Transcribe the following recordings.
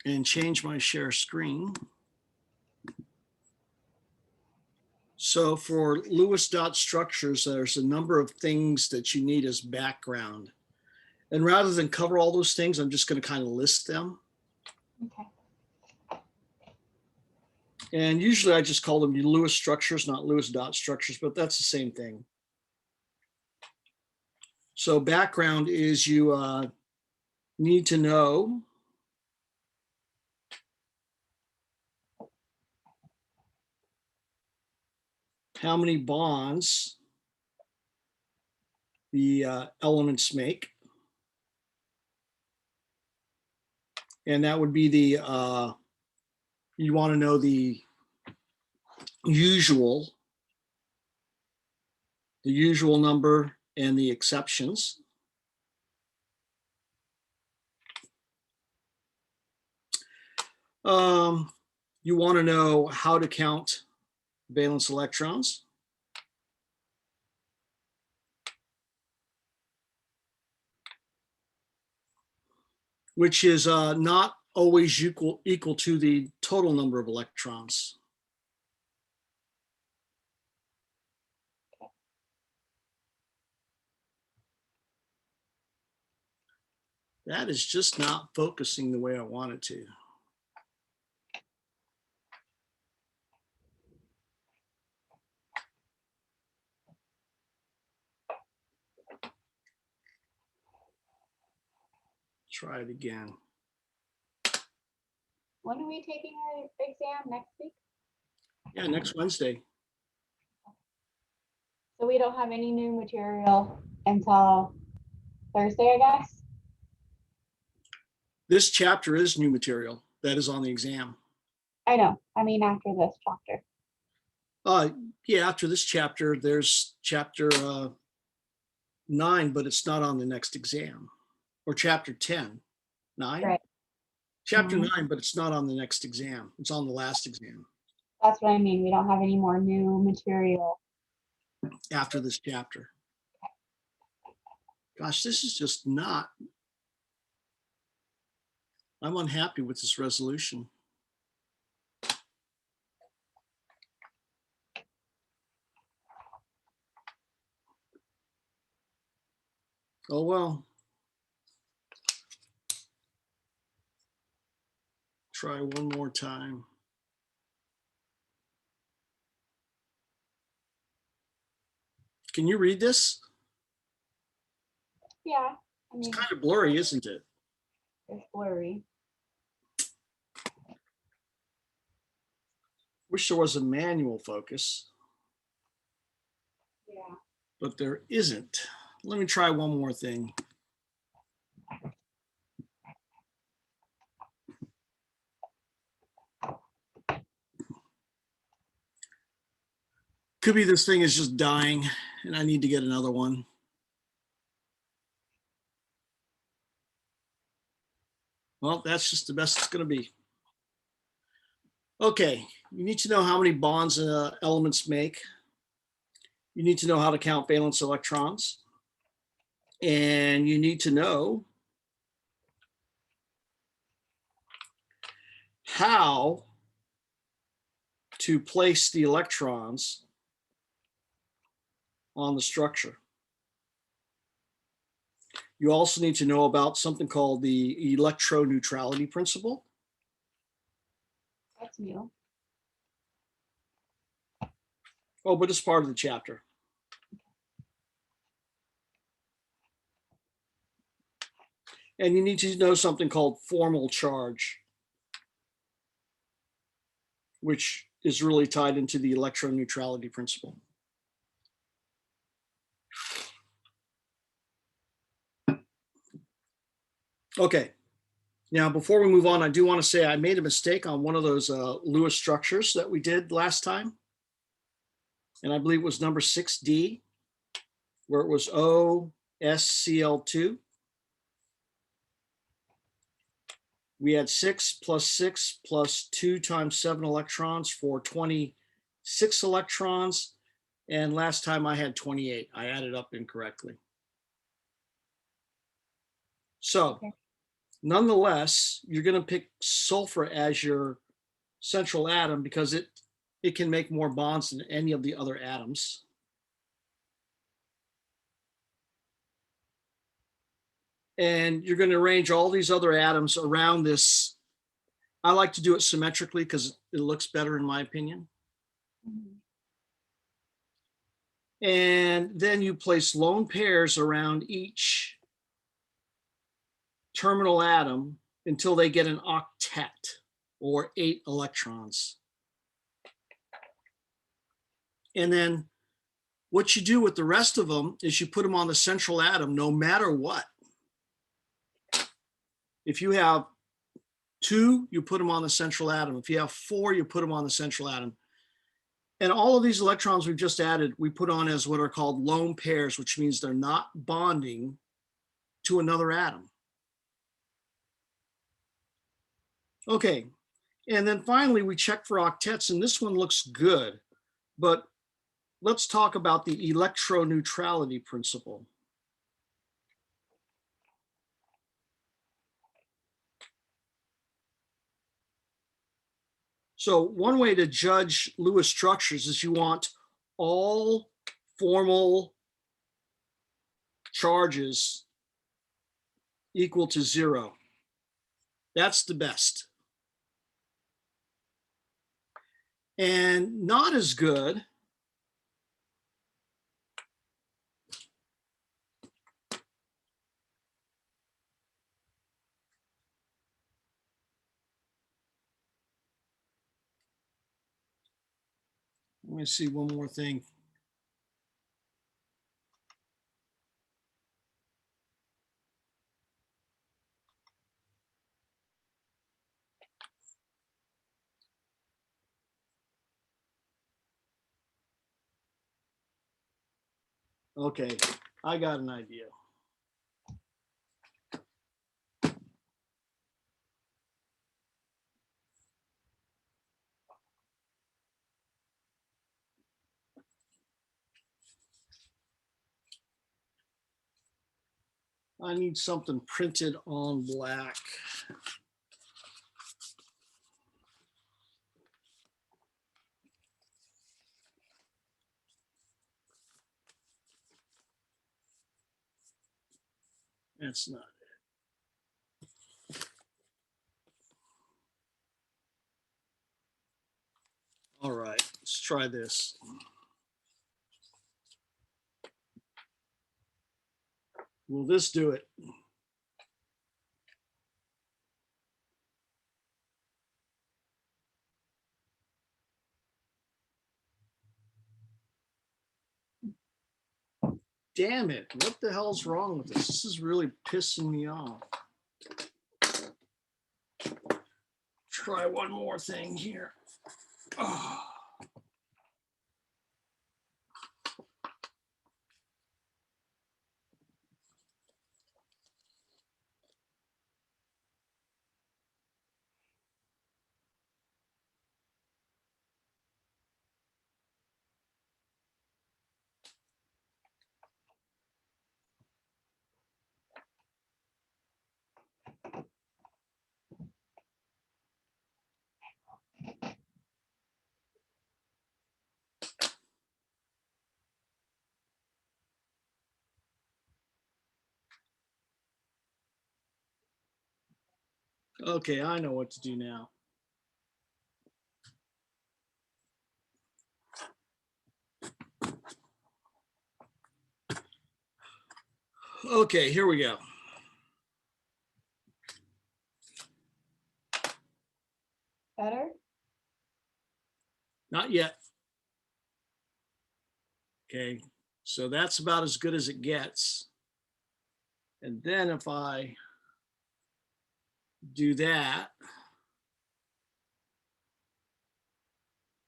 and change my share screen. So for Lewis dot structures, there's a number of things that you need as background. And rather than cover all those things, I'm just going to kind of list them. Okay. And usually I just call them Lewis structures, not Lewis dot structures, but that's the same thing. So background is you need to know how many bonds the elements make. And that would be the, you want to know the usual number and the exceptions. You want to know how to count valence electrons. Which is not always equal to the total number of electrons. That is just not focusing the way I want it to. Try it again. When are we taking our exam? Next week? Yeah, next Wednesday. So we don't have any new material until Thursday, I guess? This chapter is new material that is on the exam. I know. I mean, after this chapter. Yeah, after this chapter, there's chapter 9, but it's not on the next exam. Or chapter 10. 9? Right. Chapter 9, but it's not on the next exam. It's on the last exam. That's what I mean. We don't have any more new material after this chapter. Gosh, this is just not. I'm unhappy with this resolution. Oh, well. Try one more time. Can you read this? Yeah. I mean, it's kind of blurry, isn't it? It's blurry. Wish there was a manual focus. Yeah. But there isn't. Let me try one more thing. Could be this thing is just dying and I need to get another one. Well, that's just the best it's going to be. Okay, you need to know how many bonds elements make. You need to know how to count valence electrons. And you need to know how to place the electrons on the structure. You also need to know about something called the electroneutrality principle. That's new. Oh, but it's part of the chapter. And you need to know something called formal charge, which is really tied into the electroneutrality principle. Okay, now before we move on, I do want to say I made a mistake on one of those Lewis structures that we did last time. And I believe it was number 6D, where it was OSCl2. We had 6 plus 6 plus 2 times 7 electrons for 26 electrons. And last time I had 28. I added up incorrectly. So Nonetheless, you're going to pick sulfur as your central atom because it can make more bonds than any of the other atoms. And you're going to arrange all these other atoms around this. I like to do it symmetrically because it looks better in my opinion. And then you place lone pairs around each terminal atom until they get an octet or 8 electrons. And then what you do with the rest of them is you put them on the central atom no matter what. If you have 2, you put them on the central atom. If you have 4, you put them on the central atom. And all of these electrons we've just added, we put on as what are called lone pairs, which means they're not bonding to another atom. Okay, and then finally we check for octets, and this one looks good, but let's talk about the electroneutrality principle. So one way to judge Lewis structures is you want all formal charges equal to 0. That's the best. And not as good let me see one more thing. Okay, I got an idea. I need something printed on black. That's not it. All right, let's try this. Will this do it? Damn it, what the hell's wrong with this? This is really pissing me off. Try one more thing here. Oh. Okay, I know what to do now. Okay, here we go. Better? Not yet. Okay, so that's about as good as it gets. And then if I do that,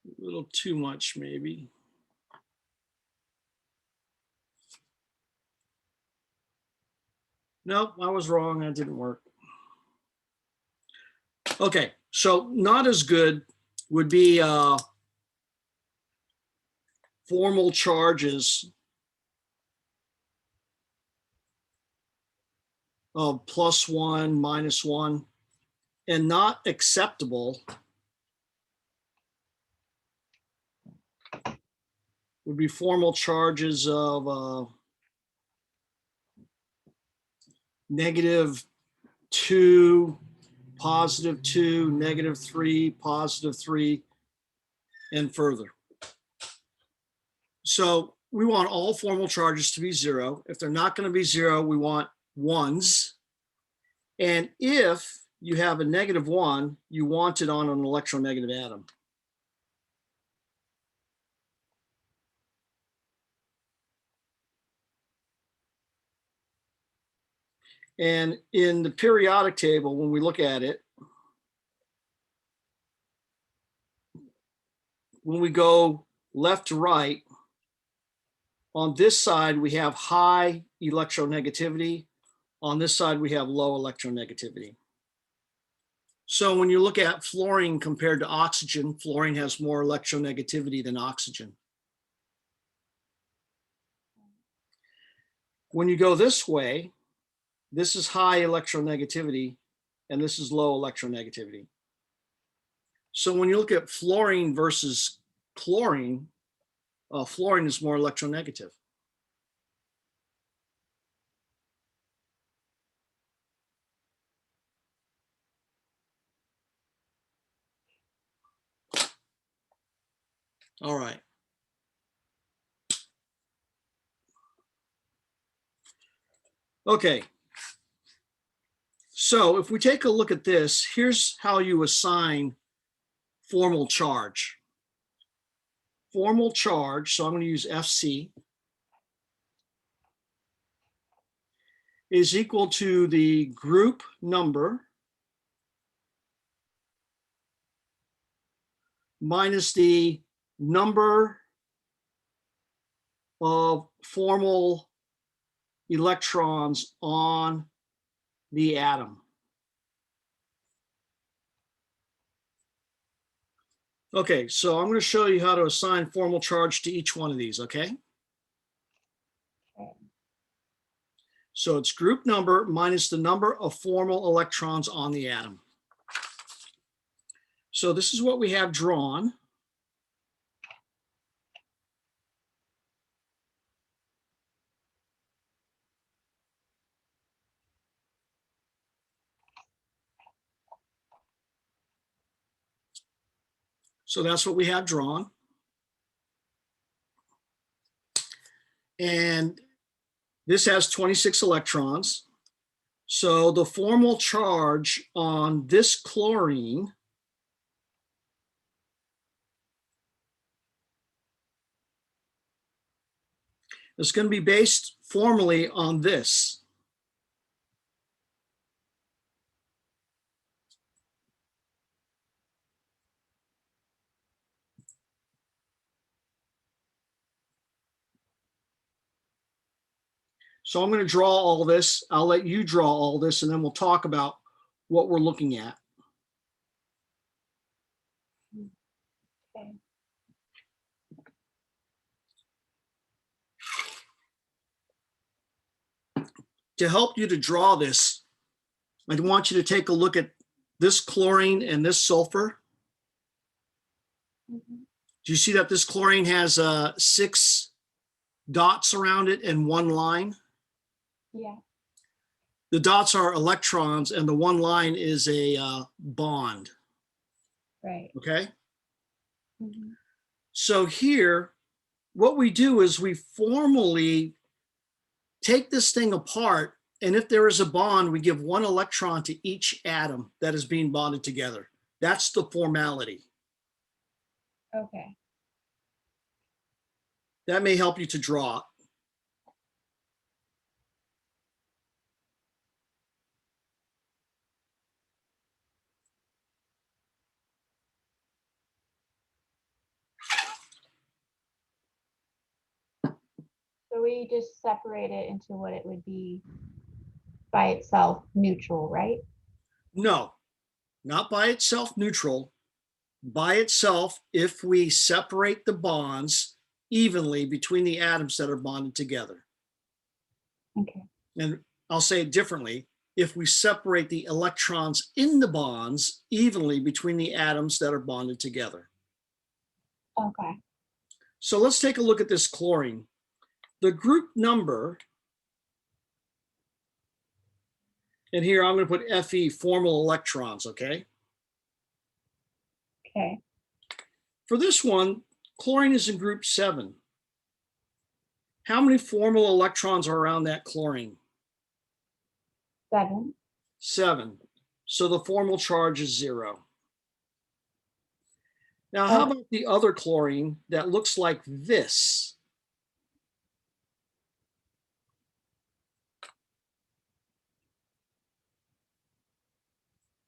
a little too much maybe. Nope, I was wrong. That didn't work. Okay, so not as good would be formal charges of +1, -1, and not acceptable would be formal charges of -2, +2, -3, +3, and further. So we want all formal charges to be 0. If they're not going to be 0, we want 1s. And if you have a -1, you want it on an electronegative atom. And in the periodic table, when we look at it, when we go left to right, on this side, we have high electronegativity. On this side, we have low electronegativity. So when you look at fluorine compared to oxygen, fluorine has more electronegativity than oxygen. When you go this way, this is high electronegativity, and this is low electronegativity. So when you look at fluorine versus chlorine, fluorine is more electronegative. All right. Okay. So if we take a look at this, here's how you assign formal charge. Formal charge, so I'm going to use FC, is equal to the group number minus the number of formal electrons on the atom. Okay, so I'm going to show you how to assign formal charge to each one of these, okay? So it's group number minus the number of formal electrons on the atom. So this is what we have drawn. So that's what we have drawn. And this has 26 electrons. So the formal charge on this chlorine is going to be based formally on this. So I'm going to draw all this. I'll let you draw all this, and then we'll talk about what we're looking at. Okay. To help you to draw this, I want you to take a look at this chlorine and this sulfur. Mhm. Do you see that this chlorine has 6 dots around it and 1 line? Yeah. The dots are electrons, and the 1 line is a bond. Right. Okay. Mhm. So here, what we do is we formally take this thing apart, and if there is a bond, we give 1 electron to each atom that is being bonded together. That's the formality. Okay. That may help you to draw it. So we just separate it into what it would be by itself, neutral, right? No, not by itself neutral. By itself, if we separate the bonds evenly between the atoms that are bonded together. Okay. And I'll say it differently. if we separate the electrons in the bonds evenly between the atoms that are bonded together. Okay. So let's take a look at this chlorine. The group number, and here I'm going to put Fe, formal electrons, okay? Okay. For this one, chlorine is in group 7. How many formal electrons are around that chlorine? 7. 7. So the formal charge is 0. Now, how about the other chlorine that looks like this?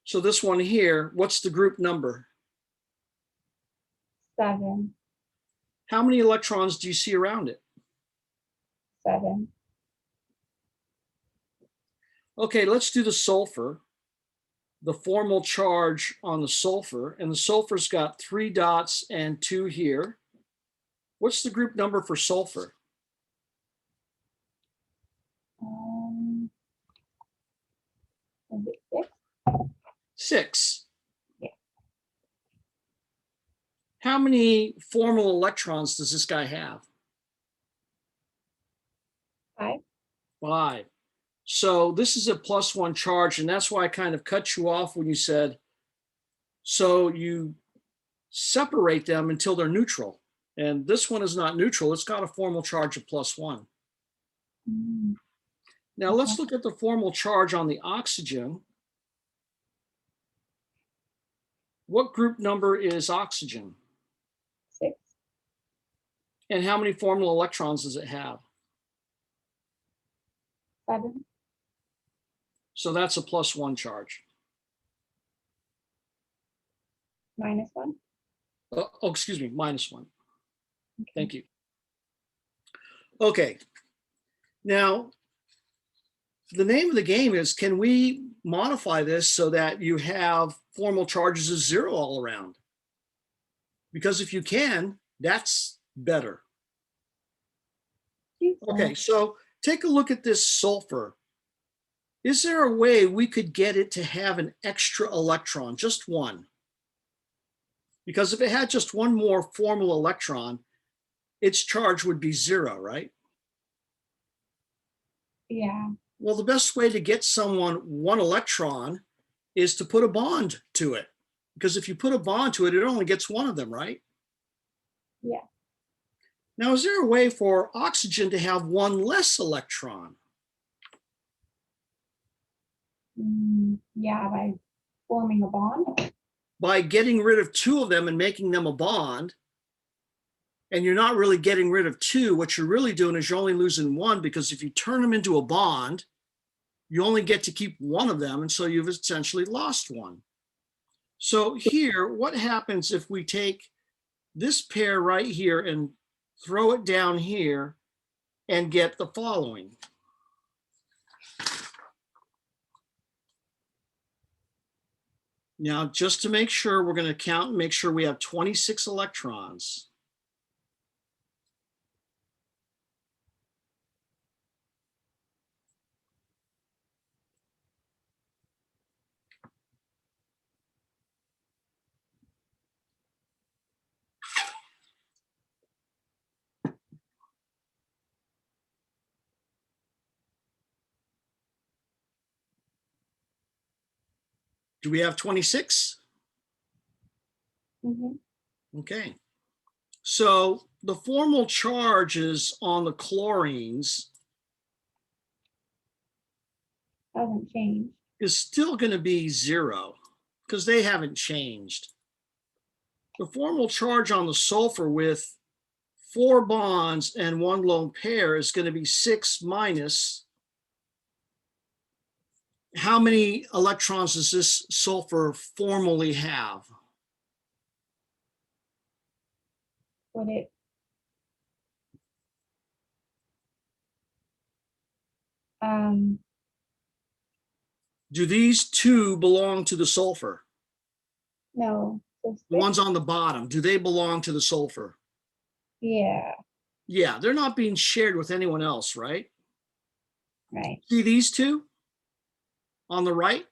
So this one here, what's the group number? 7. How many electrons do you see around it? 7. Okay, let's do the sulfur. The formal charge on the sulfur, and the sulfur's got 3 dots and 2 here. What's the group number for sulfur? Is it 6? 6. Yeah. How many formal electrons does this guy have? 5. 5. So this is a +1 charge, and that's why I kind of cut you off when you said, so you separate them until they're neutral. And this one is not neutral. It's got a formal charge of +1. Now let's look at the formal charge on the oxygen. What group number is oxygen? 6. And how many formal electrons does it have? 7. So that's a +1 charge. -1. Oh, excuse me, -1. Okay. Thank you. Okay. Now, the name of the game is, can we modify this so that you have formal charges of 0 all around? Because if you can, that's better. Okay, so take a look at this sulfur. Is there a way we could get it to have an extra electron, just one? Because if it had just one more formal electron, its charge would be 0, right? Yeah. Well, the best way to get someone one electron is to put a bond to it. Because if you put a bond to it, it only gets one of them, right? Yeah. Now, is there a way for oxygen to have one less electron? Yeah, by forming a bond. By getting rid of 2 of them and making them a bond. And you're not really getting rid of 2. What you're really doing is you're only losing 1, because if you turn them into a bond, you only get to keep 1 of them. And so you've essentially lost 1. So here, what happens if we take this pair right here and throw it down here and get the following? Now, just to make sure, we're going to count and make sure we have 26 electrons. Do we have 26? Okay. So the formal charges on the chlorines Hasn't changed. is still going to be 0, because they haven't changed. The formal charge on the sulfur with 4 bonds and 1 lone pair is going to be 6 minus. How many electrons does this sulfur formally have? Would it? Do these 2 belong to the sulfur? No. The ones on the bottom, do they belong to the sulfur? Yeah. Yeah, they're not being shared with anyone else, right? Right. See these 2? on the right?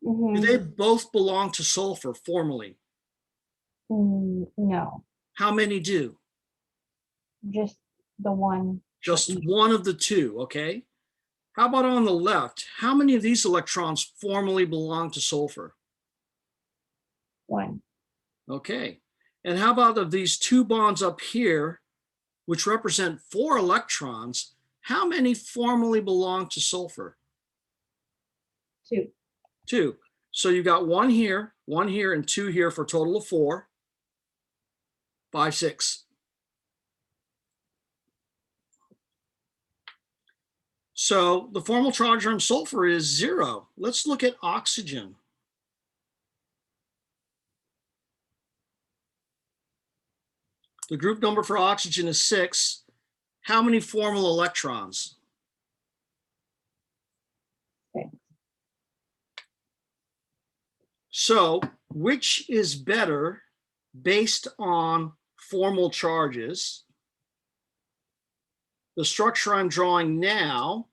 Do Mhm. they both belong to sulfur formally? No, How many do? just the one for Just each one of the two, okay? How about on the left? How many of these electrons formally belong to sulfur? one. Okay. And how about of these two bonds up here, which represent 4 electrons, how many formally belong to sulfur? 2. 2. So you got one here, and 2 here for a total of 4, 5, 6. So the formal charge on sulfur is 0. Let's look at oxygen. The group number for oxygen is 6. How many formal electrons? 6. So which is better based on formal charges? The structure I'm drawing now,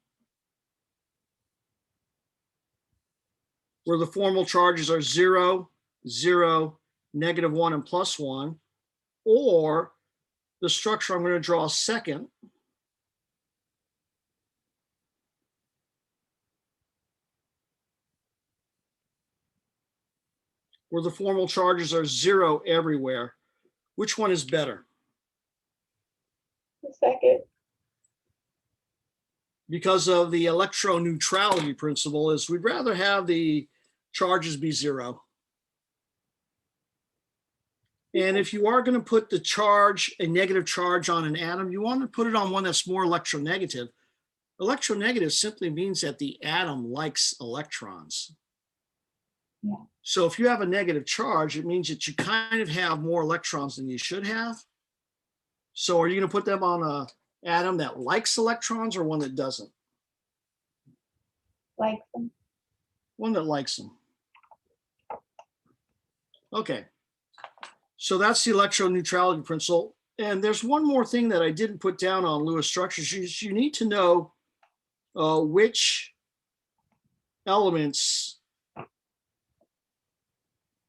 where the formal charges are 0, 0, -1, and +1, or the structure I'm going to draw second, where the formal charges are 0 everywhere. Which one is better? The second. Because of the electroneutrality principle, is we'd rather have the charges be 0. And if you are going to put the charge, a negative charge on an atom, you want to put it on one that's more electronegative. Electronegative simply means that the atom likes electrons. Yeah. So if you have a negative charge, it means that you kind of have more electrons than you should have. So are you going to put them on an atom that likes electrons or one that doesn't? Likes them. One that likes them. Okay. So that's the electroneutrality principle. And there's one more thing that I didn't put down on Lewis structures. You need to know which elements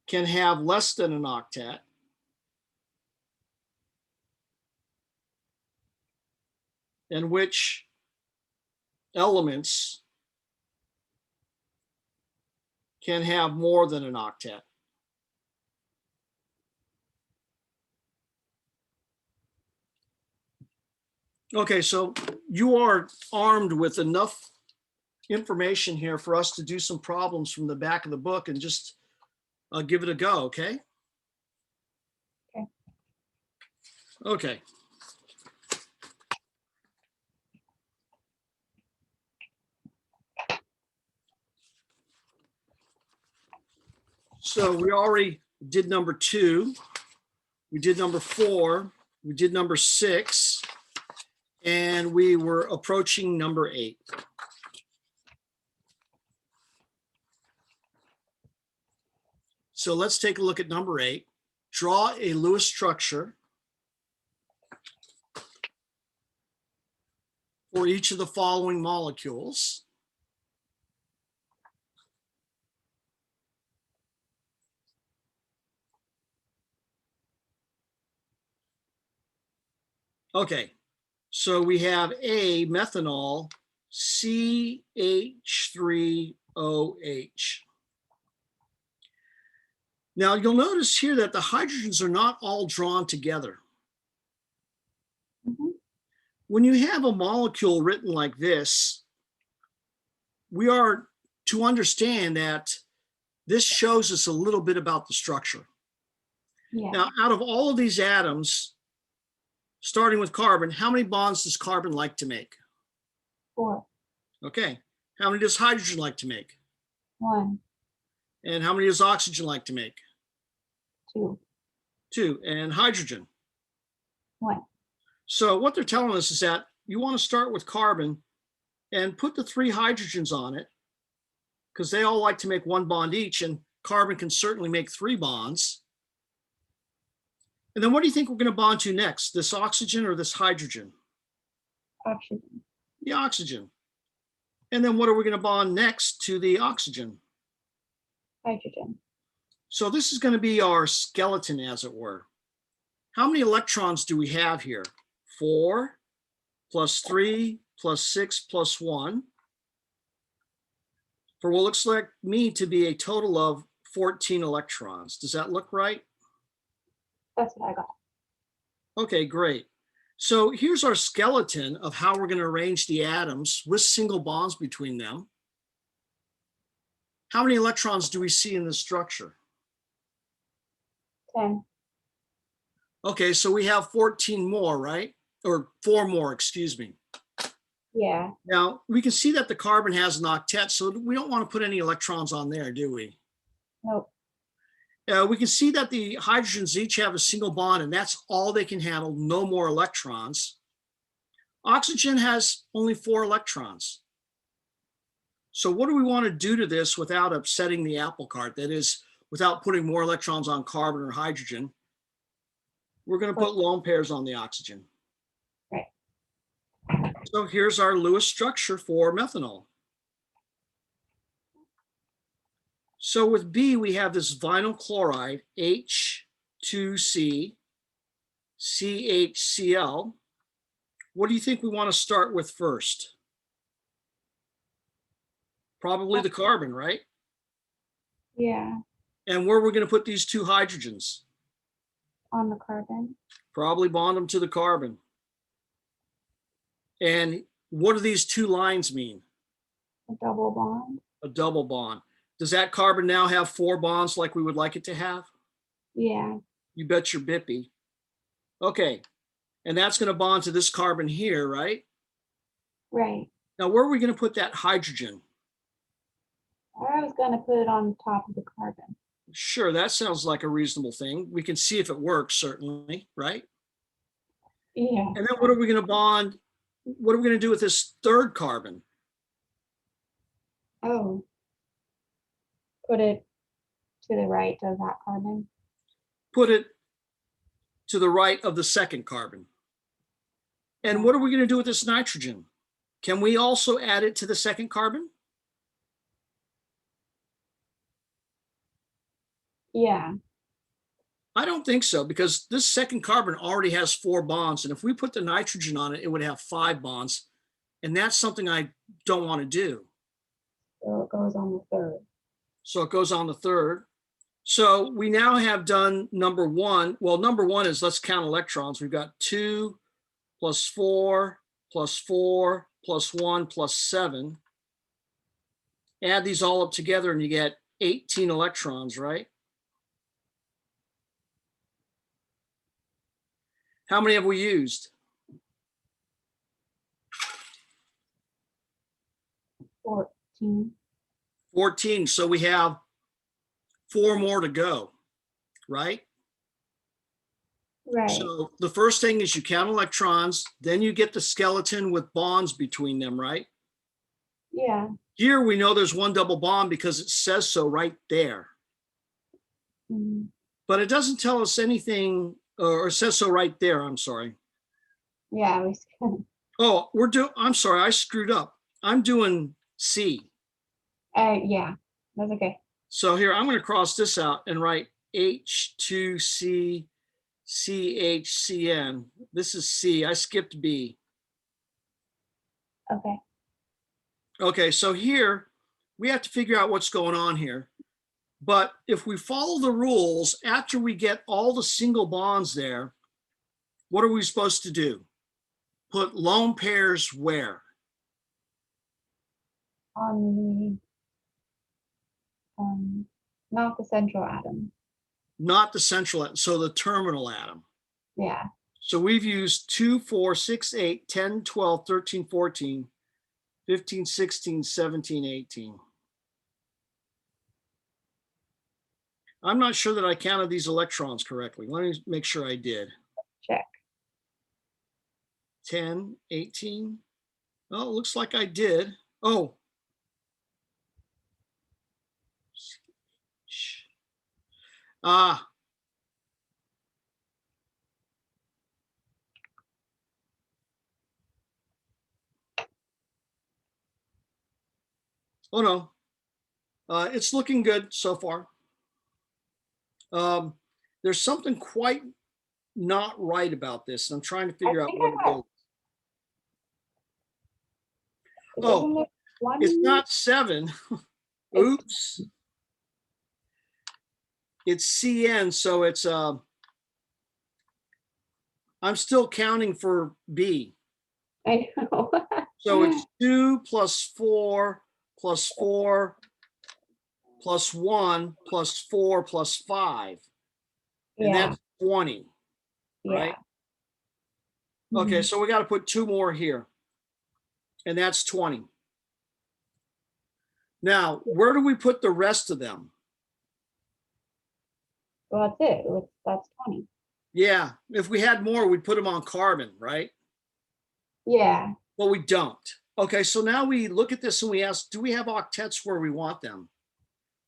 can have less than an octet, and which elements can have more than an octet. Okay, so you are armed with enough information here for us to do some problems from the back of the book and just give it a go, okay? Okay. Okay. So we already did number 2, we did number 4, we did number 6, and we were approaching number 8. So let's take a look at number 8. Draw a Lewis structure for each of the following molecules. Okay, so we have A, methanol, CH3OH. Now you'll notice here that the hydrogens are not all drawn together. Mhm. When you have a molecule written like this, we are to understand that this shows us a little bit about the structure. Yeah. Now, out of all of these atoms, starting with carbon, how many bonds does carbon like to make? 4. Okay. How many does hydrogen like to make? 1. And how many does oxygen like to make? 2. 2. And hydrogen? 1. So what they're telling us is that you want to start with carbon and put the 3 hydrogens on it, because they all like to make 1 bond each, and carbon can certainly make 3 bonds. And then what do you think we're going to bond to next? This oxygen or this hydrogen? Oxygen. The oxygen. And then what are we going to bond next to the oxygen? Hydrogen. So this is going to be our skeleton, as it were. How many electrons do we have here? 4 plus 3 plus 6 plus 1 for what looks like me to be a total of 14 electrons. Does that look right? That's what I got. Okay, great. So here's our skeleton of how we're going to arrange the atoms with single bonds between them. How many electrons do we see in this structure? 10. Okay, so we have 14 more, right? Or 4 more, excuse me. Yeah. Now, we can see that the carbon has an octet, so we don't want to put any electrons on there, do we? Nope. We can see that the hydrogens each have a single bond, and that's all they can handle, no more electrons. Oxygen has only 4 electrons. So what do we want to do to this without upsetting the apple cart? That is, without putting more electrons on carbon or hydrogen. We're going to put lone pairs on the oxygen. Right. So here's our Lewis structure for methanol. So with B, we have this vinyl chloride, H2C, CHCl. What do you think we want to start with first? Probably the carbon, right? Yeah. And where we're going to put these 2 hydrogens? On the carbon. Probably bond them to the carbon. And what do these 2 lines mean? A double bond. A double bond. Does that carbon now have 4 bonds like we would like it to have? Yeah. You bet your bippy. Okay. And that's going to bond to this carbon here, right? Right. Now, where are we going to put that hydrogen? I was going to put it on top of the carbon. Sure, that sounds like a reasonable thing. We can see if it works, certainly, right? Yeah. And then what are we going to bond? What are we going to do with this 3rd carbon? Oh. Put it to the right of that carbon. Put it to the right of the 2nd carbon. And what are we going to do with this nitrogen? Can we also add it to the 2nd carbon? Yeah. I don't think so, because this 2nd carbon already has 4 bonds. And if we put the nitrogen on it, it would have 5 bonds. And that's something I don't want to do. So it goes on the 3rd. So it goes on the 3rd. So we now have done number 1. Well, number 1 is, let's count electrons. We've got 2 plus 4 plus 4 plus 1 plus 7. Add these all up together and you get 18 electrons, right? How many have we used? 14. 14. So we have 4 more to go, right? Right. So the first thing is you count electrons, then you get the skeleton with bonds between them, right? Yeah. Here we know there's 1 double bond because it says so right there. Mm. But it doesn't tell us anything, or it says so right there, I'm sorry. Yeah. Oh, I'm sorry, I screwed up. I'm doing C. Yeah. That's okay. So here, I'm going to cross this out and write H2C CHCN. This is C. I skipped B. Okay. Okay, so here we have to figure out what's going on here. But if we follow the rules, after we get all the single bonds there, what are we supposed to do? Put lone pairs where? On the not the central atom. Not the central atom, so the terminal atom. Yeah. So we've used 2, 4, 6, 8, 10, 12, 13, 14, 15, 16, 17, 18. I'm not sure that I counted these electrons correctly. Let me make sure I did. Check. 10, 18. Oh, it looks like I did. Oh. Ah. Oh, no. It's looking good so far. There's something quite not right about this. I'm trying to I figure out think what I it got, is. isn't Oh, it it's 1? not 7. Oops. It's CN, so it's I'm still counting for B. I know. So it's 2 plus 4 plus 4 plus 1 plus 4 plus 5. And Yeah, that's 20, right? yeah. Okay, Mhm. so we got to put 2 more here. And that's 20. Now, where do we put the rest of them? Well, that's it. That's 20. Yeah, if we had more, we'd put them on carbon, right? Yeah. Well, we don't. Okay, so now we look at this and we ask, do we have octets where we want them?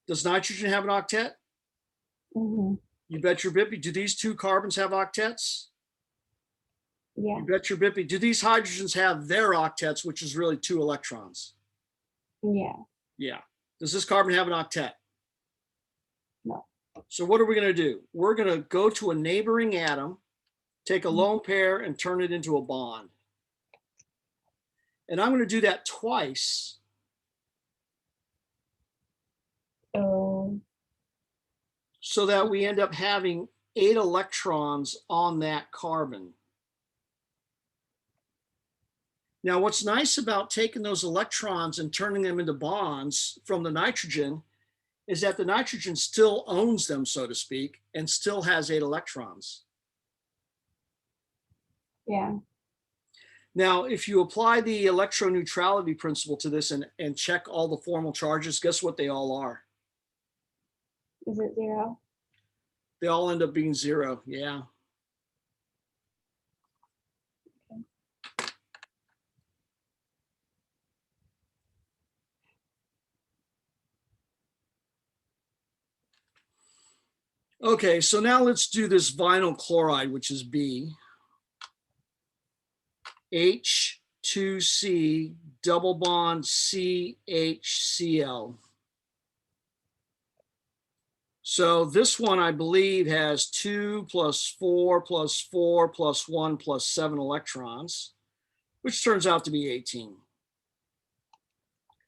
Does nitrogen have an octet? Hmm. You bet your bippy. Do these 2 carbons have octets? Yeah. You bet your bippy. Do these hydrogens have their octets, which is really 2 electrons? Yeah. Yeah. Does this carbon have an octet? No. So what are we going to do? We're going to go to a neighboring atom, take a lone pair and turn it into a bond. And I'm going to do that twice. So, So that we end up having 8 electrons on that carbon. Now, what's nice about taking those electrons and turning them into bonds from the nitrogen is that the nitrogen still owns them, so to speak, and still has 8 electrons. yeah. Now, if you apply the electroneutrality principle to this and check all the formal charges, guess what they all are? Is it 0? They all end up being 0. Yeah. Okay, so now let's do this vinyl chloride, which is B. H2C double bond CHCl. So this one, I believe, has 2 plus 4 plus 4 plus 1 plus 7 electrons, which turns out to be 18.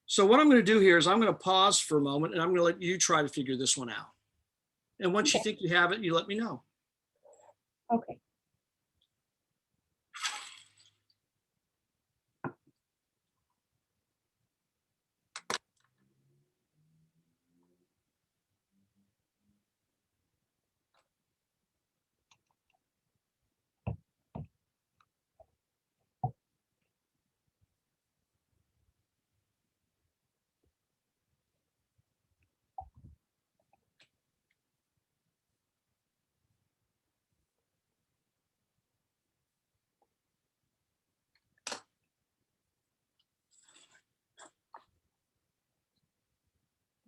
So what I'm going to do here is I'm going to pause for a moment and I'm going to let you try to figure this one out. And once you Okay. think you have it, you let me know. Okay.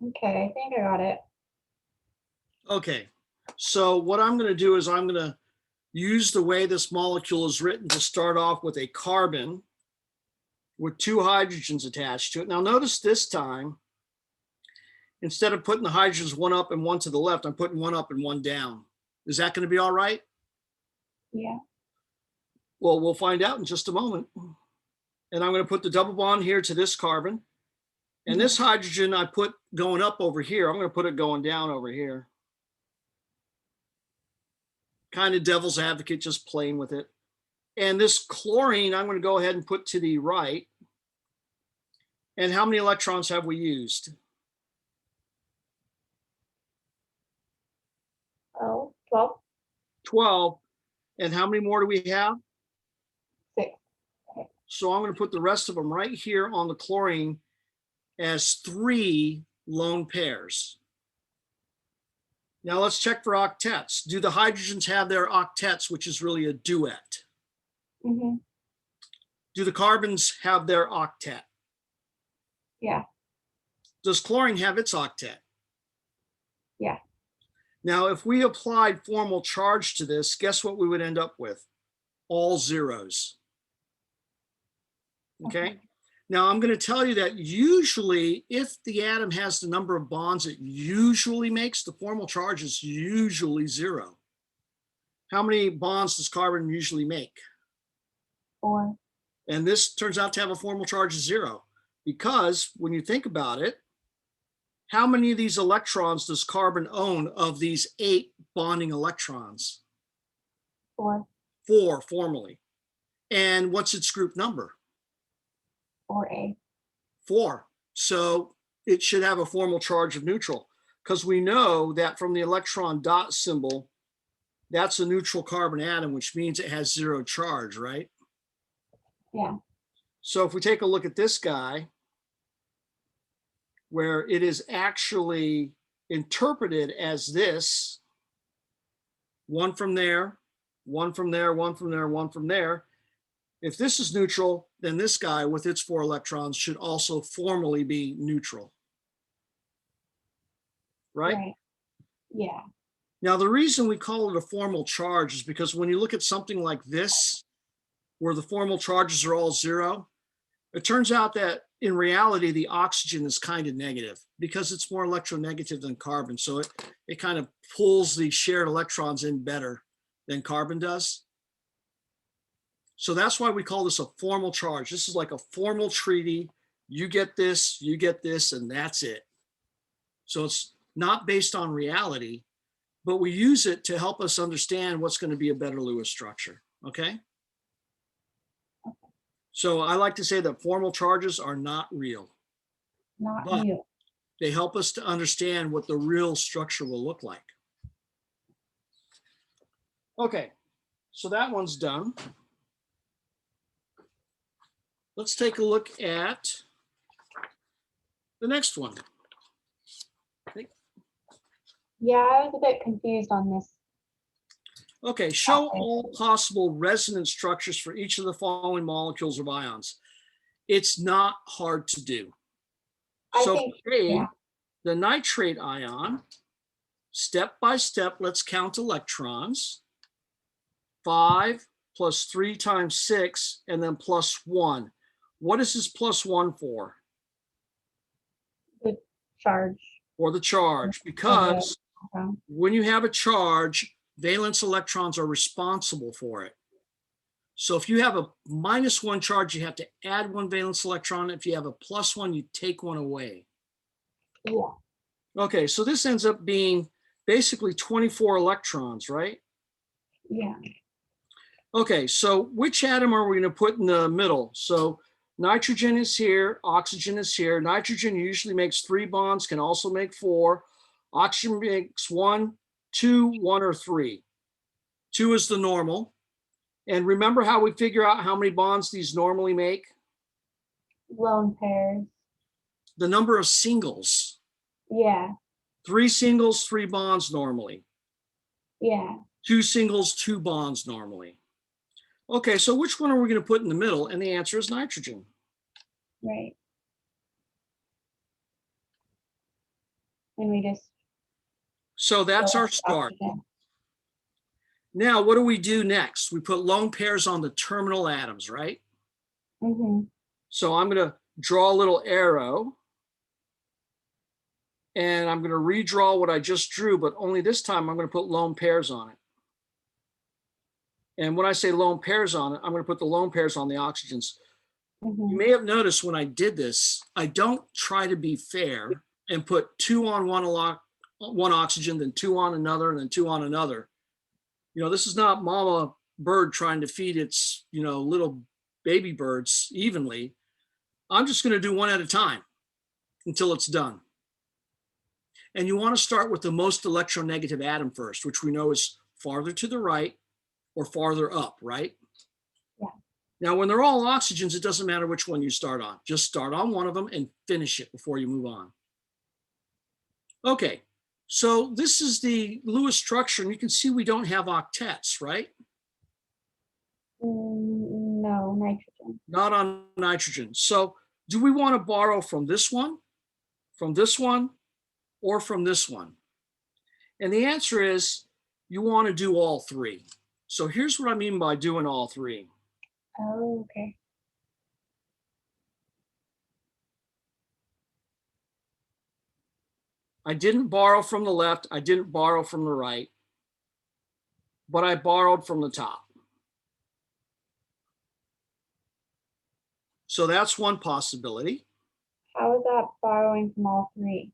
Okay, I think I got it. Okay, so what I'm going to do is I'm going to use the way this molecule is written to start off with a carbon with 2 hydrogens attached to it. Now notice this time, instead of putting the hydrogens one up and one to the left, I'm putting one up and one down. Is that going to be all right? Yeah. Well, we'll find out in just a moment. And I'm going to put the double bond here to this carbon. And this hydrogen I put going up over here. I'm going to put it going down over here. Kind of devil's advocate, just playing with it. And this chlorine, I'm going to go ahead and put to the right. And how many electrons have we used? Oh, 12, 12. And how many more do we have? 6. So I'm going to put the rest of them right here on the chlorine as 3 lone pairs. Now let's check for octets. Do the hydrogens have their octets, which is really a duet? Mm-hmm. Do the carbons have their octet? Yeah. Does chlorine have its octet? Yeah. Now, if we applied formal charge to this, guess what we would end up with? All zeros. Okay. Now, I'm going to tell you that usually, if the atom has the number of bonds it usually makes, the formal charge is usually 0. How many bonds does carbon usually make? 4. And this turns out to have a formal charge of 0, because when you think about it, how many of these electrons does carbon own of these 8 bonding electrons? 4. 4 formally. And what's its group number? 4A. 4. So it should have a formal charge of neutral, because we know that from the electron dot symbol, that's a neutral carbon atom, which means it has 0 charge, right? Yeah. So if we take a look at this guy, where it is actually interpreted as this, 1 from there, 1 from there, 1 from there, 1 from there. If this is neutral, then this guy with its 4 electrons should also formally be neutral. Right? Right. Yeah. Now, the reason we call it a formal charge is because when you look at something like this, where the formal charges are all 0, it turns out that in reality, the oxygen is kind of negative because it's more electronegative than carbon. So it kind of pulls the shared electrons in better than carbon does. So that's why we call this a formal charge. This is like a formal treaty. You get this, and that's it. So it's not based on reality, but we use it to help us understand what's going to be a better Lewis structure. Okay? So I like to say that formal charges are not real, Not but real. they help us to understand what the real structure will look like. Okay, so that one's done. Let's take a look at the next one. Yeah, I was a bit confused on this. Okay, show all possible resonance structures for each of the following molecules of ions. It's not hard to do. So the nitrate ion, step by step, let's count electrons. 5 plus 3 times 6, and then plus 1. What is this plus 1 for? The charge. For the charge, because when you have a charge, valence electrons are responsible for it. So if you have a -1 charge, you have to add 1 valence electron. If you have a +1, you take 1 away. Yeah. Okay, so this ends up being basically 24 electrons, right? Yeah. Okay, so which atom are we going to put in the middle? So nitrogen is here, oxygen is here. Nitrogen usually makes 3 bonds, can also make 4. Oxygen makes 1, 2, 1, or 3. 2 is the normal. And remember how we figure out how many bonds these normally make? Lone pairs. The number of singles. Yeah. 3 singles, 3 bonds normally. Yeah. 2 singles, 2 bonds normally. Okay, so which one are we going to put in the middle? And the answer is nitrogen. Right. And we just. So that's our start. Oxygen. Now, what do we do next? We put lone pairs on the terminal atoms, right? Mm-hmm. So I'm going to draw a little arrow. And I'm going to redraw what I just drew, but only this time I'm going to put lone pairs on it. And when I say lone pairs on it, I'm going to put the lone pairs on the oxygens. Mm-hmm. You may have noticed when I did this, I don't try to be fair and put 2 on one oxygen, then 2 on another, and then 2 on another. You know, this is not mama bird trying to feed its, little baby birds evenly. I'm just going to do 1 at a time until it's done. And you want to start with the most electronegative atom first, which we know is farther to the right or farther up, right? Yeah. Now, when they're all oxygens, it doesn't matter which one you start on. Just start on one of them and finish it before you move on. Okay, so this is the Lewis structure, and you can see we don't have octets, right? No, nitrogen. Not on nitrogen. So do we want to borrow from this one, or from this one? And the answer is you want to do all 3. So here's what I mean by doing all 3. Oh, okay. I didn't borrow from the left. I didn't borrow from the right, but I borrowed from the top. So that's one possibility. How is that borrowing from all three?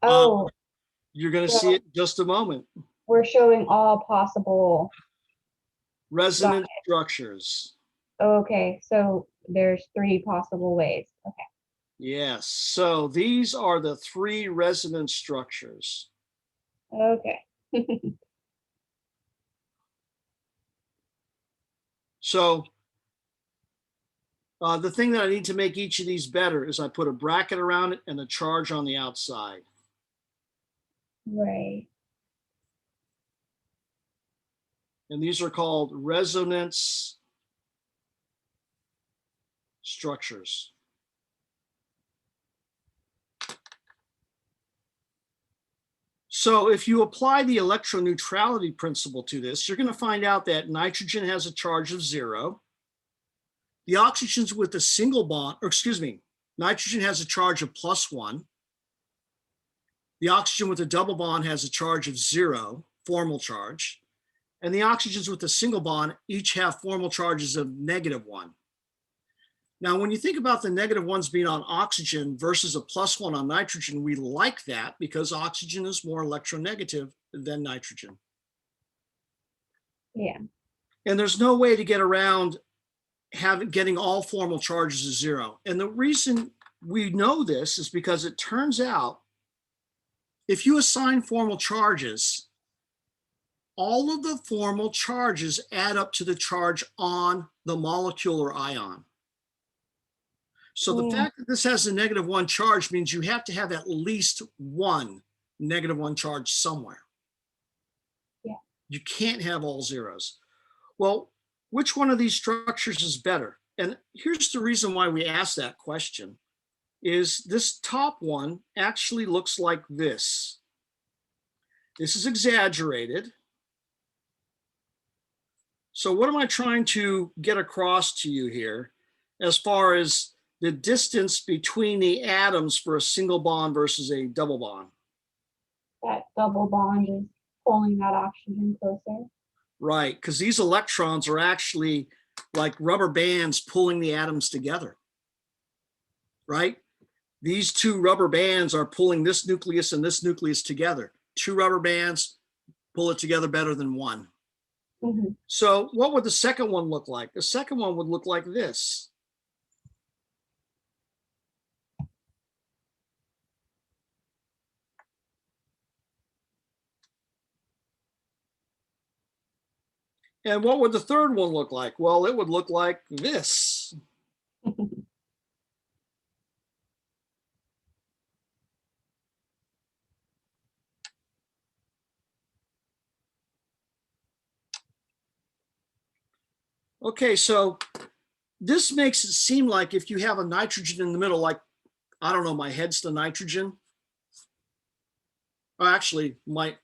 Um, Oh, You're going to so see it in just a moment. we're showing all possible. Resonant structures. Okay, so there's three possible ways. Okay. Yes. So these are the three resonance structures. Okay. So the thing that I need to make each of these better is I put a bracket around it and a charge on the outside. Right. And these are called resonance structures. So if you apply the electroneutrality principle to this, you're going to find out that nitrogen has a charge of 0. The oxygens with a single bond, or excuse me, nitrogen has a charge of +1. The oxygen with a double bond has a charge of 0, formal charge. And the oxygens with a single bond each have formal charges of -1. Now, when you think about the -1s being on oxygen versus a +1 on nitrogen, we like that because oxygen is more electronegative than nitrogen. Yeah. And there's no way to get around getting all formal charges as 0. And the reason we know this is because it turns out if you assign formal charges, all of the formal charges add up to the charge on the molecule or ion. So the fact that this has a -1 charge means you have to have at least one -1 charge somewhere. Yeah. You can't have all zeros. Well, which one of these structures is better? And here's the reason why we ask that question is this top one actually looks like this. This is exaggerated. So what am I trying to get across to you here as far as the distance between the atoms for a single bond versus a double bond? That double bond is pulling that oxygen closer. Right, because these electrons are actually like rubber bands pulling the atoms together, right? These two rubber bands are pulling this nucleus and this nucleus together. Two rubber bands pull it together better than one. Mm-hmm. So what would the second one look like? The second one would look like this. And what would the third one look like? Well, it would look like this. Okay, so this makes it seem like if you have a nitrogen in the middle, like, I don't know, my head's the nitrogen. Or actually, my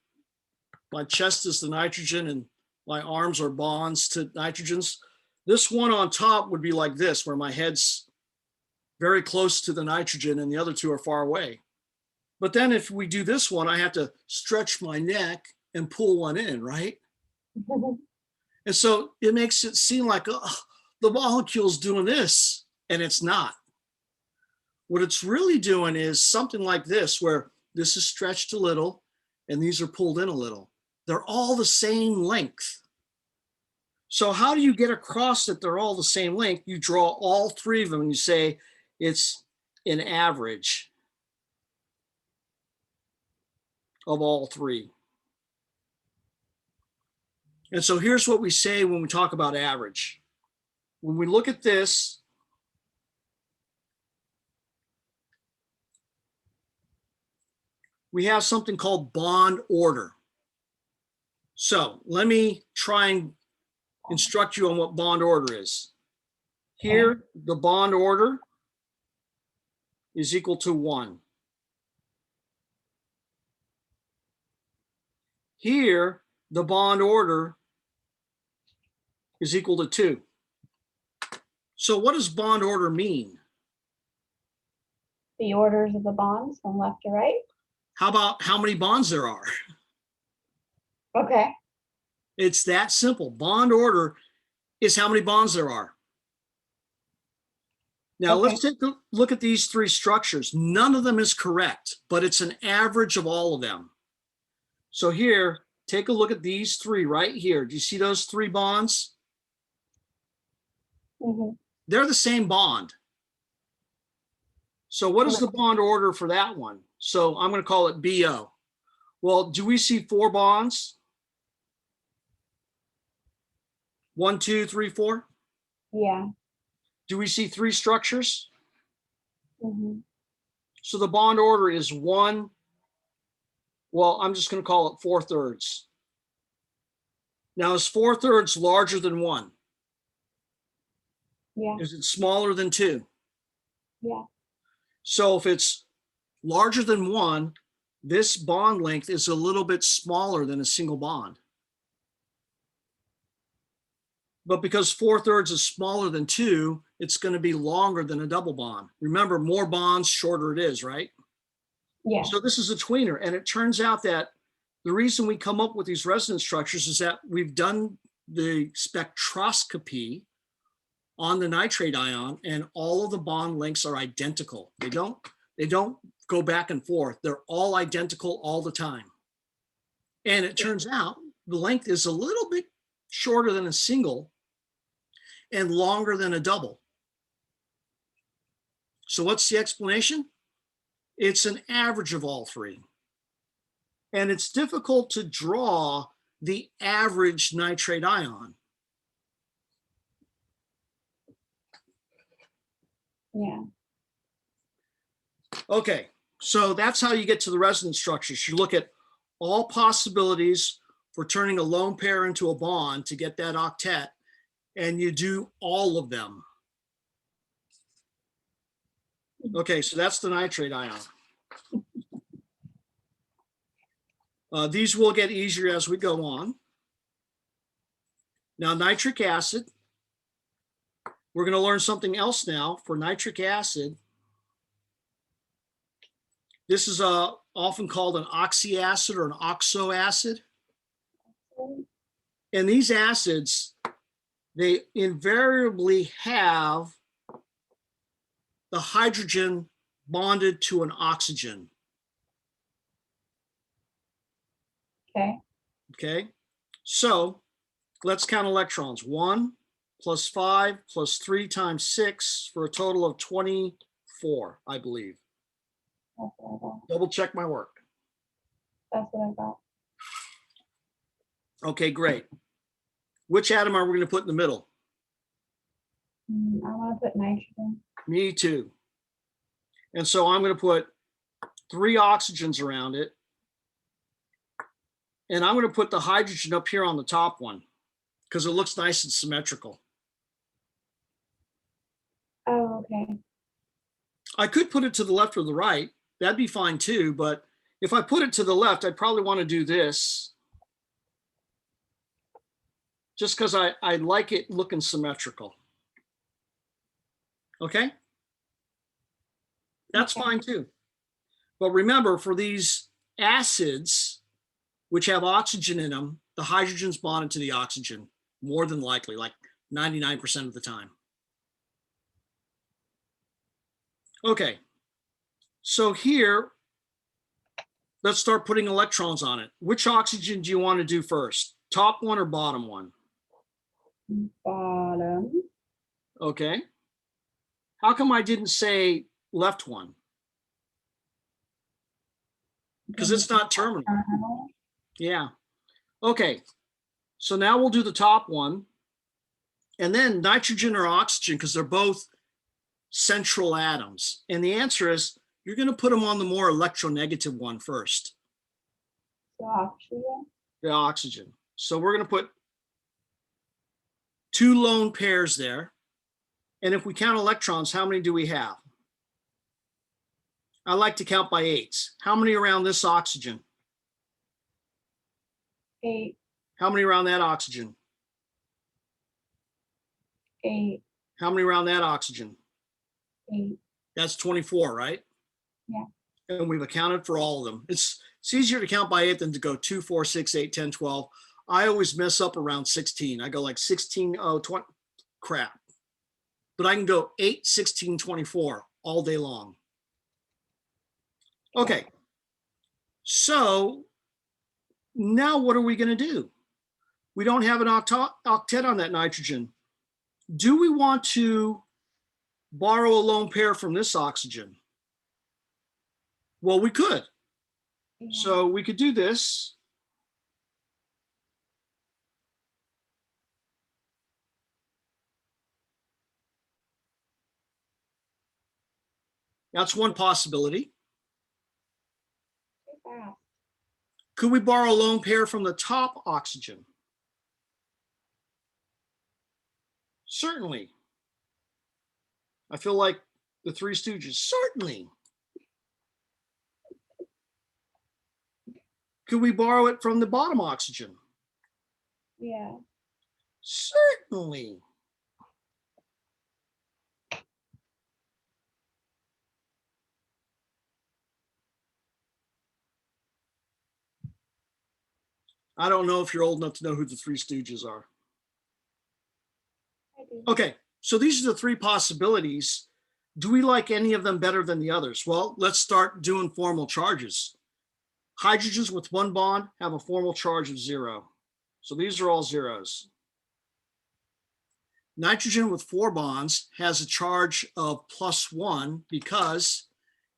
chest is the nitrogen and my arms are bonds to nitrogens. This one on top would be like this, where my head's very close to the nitrogen and the other two are far away. But then if we do this one, I have to stretch my neck and pull one in, right? And so it makes it seem like the molecule's doing this, and it's not. What it's really doing is something like this, where this is stretched a little and these are pulled in a little. They're all the same length. So how do you get across that they're all the same length? You draw all three of them and you say it's an average of all three. And so here's what we say when we talk about average. When we look at this, we have something called bond order. So let me try and instruct you on what bond order is. Here, the bond order is equal to 1. Here, the bond order is equal to 2. So what does bond order mean? The orders of the bonds from left to right. How about how many bonds there are? Okay. It's that simple. Bond order is how many bonds there are. Now Okay. let's take a look at these three structures. None of them is correct, but it's an average of all of them. So here, take a look at these three right here. Do you see those three bonds? Mhm. They're the same bond. So what is the bond order for that one? So I'm going to call it BO. Well, do we see four bonds? 1, 2, 3, 4. Yeah. Do we see three structures? Mhm. So the bond order is 1. Well, I'm just going to call it 4/3. Now, is 4/3 larger than 1? Yeah. Is it smaller than 2? Yeah. So if it's larger than 1, this bond length is a little bit smaller than a single bond. But because 4/3 is smaller than 2, it's going to be longer than a double bond. Remember, more bonds, shorter it is, right? Yeah. So this is a tweener. And it turns out that the reason we come up with these resonance structures is that we've done the spectroscopy on the nitrate ion, and all of the bond lengths are identical. They don't go back and forth. They're all identical all the time. And it turns out the length is a little bit shorter than a single and longer than a double. So what's the explanation? It's an average of all three. And it's difficult to draw the average nitrate ion. Yeah. Okay, so that's how you get to the resonance structures. You look at all possibilities for turning a lone pair into a bond to get that octet, and you do all of them. Okay, so that's the nitrate ion. These will get easier as we go on. Now, nitric acid. We're going to learn something else now for nitric acid. This is often called an oxyacid or an oxoacid. And these acids, they invariably have the hydrogen bonded to an oxygen. Okay. Okay, so let's count electrons. 1 plus 5 plus 3 times 6 for a total of 24, I believe. That's what I got. Double check my work. That's what I got. Okay, great. Which atom are we going to put in the middle? I want to put nitrogen. Me too. And so I'm going to put 3 oxygens around it. And I'm going to put the hydrogen up here on the top one because it looks nice and symmetrical. Oh, okay. I could put it to the left or the right. That'd be fine too. But if I put it to the left, I'd probably want to do this just because I like it looking symmetrical. Okay? That's Okay. fine too. But remember, for these acids, which have oxygen in them, the hydrogen's bonded to the oxygen, more than likely, like 99% of the time. Okay, so here, let's start putting electrons on it. Which oxygen do you want to do first? Top one or bottom one? Bottom. Okay. How come I didn't say left one? Because it's not terminal. Yeah. Okay. So now we'll do the top one. And then nitrogen or oxygen, because they're both central atoms. And the answer is you're going to put them on the more electronegative one first, So oxygen. the oxygen. So we're going to put 2 lone pairs there. And if we count electrons, how many do we have? I like to count by 8s. How many around this oxygen? 8. How many around that oxygen? 8. How many around that oxygen? 8. That's 24, right? Yeah. And we've accounted for all of them. It's easier to count by 8 than to go 2, 4, 6, 8, 10, 12. I always mess up around 16. I go like 16, 20, crap. But I can go 8, 16, 24 all day long. Okay. So now what are we going to do? We don't have an octet on that nitrogen. Do we want to borrow a lone pair from this oxygen? Well, we could. Yeah. So we could do this. That's one possibility. Too fast. Could we borrow a lone pair from the top oxygen? Certainly. I feel like the Three Stooges. Certainly. Could we borrow it from the bottom oxygen? Yeah. Certainly. I don't know if you're old enough to know who the Three Stooges are. I do. Okay, so these are the three possibilities. Do we like any of them better than the others? Well, let's start doing formal charges. Hydrogens with one bond have a formal charge of 0. So these are all zeros. Nitrogen with 4 bonds has a charge of +1 because